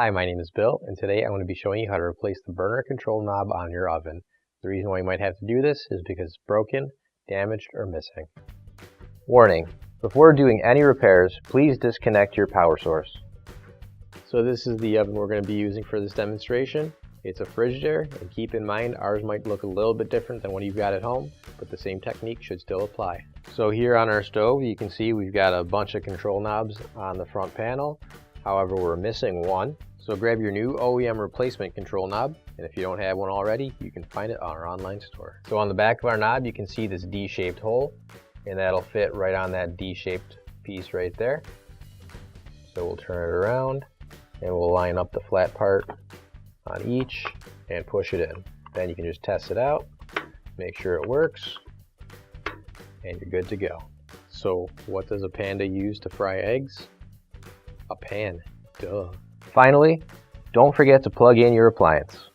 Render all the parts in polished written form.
Hi, my name is Bill, and today I'm going to be showing you how to replace the burner control knob on your oven. The reason why you might have to do this is because it's broken, damaged, or missing. Warning: before doing any repairs, please disconnect your power source. So this is the oven we're going to be using for this demonstration. It's a Frigidaire, and keep in mind ours might look a little bit different than what you've got at home, but the same technique should still apply. So here on our stove you can see we've got a bunch of control knobs on the front panel. However, we're missing one. So grab your new OEM replacement control knob, and if you don't have one already, you can find it on our online store. So on the back of our knob you can see this D-shaped hole, and that'll fit right on that D-shaped piece right there. So we'll turn it around and we'll line up the flat part on each and push it in. Then you can just test it out, make sure it works, and you're good to go. So what does a panda use to fry eggs? A pan, duh. Finally, don't forget to plug in your appliance.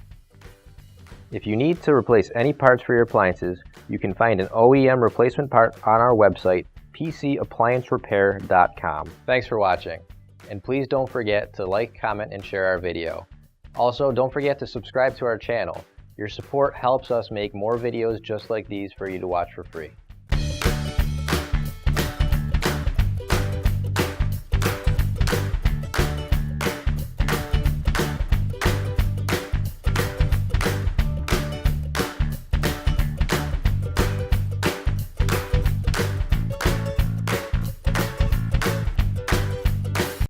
If you need to replace any parts for your appliances, you can find an OEM replacement part on our website, PCApplianceRepair.com. Thanks for watching, and please don't forget to like, comment, and share our video. Also, don't forget to subscribe to our channel. Your support helps us make more videos just like these for you to watch for free.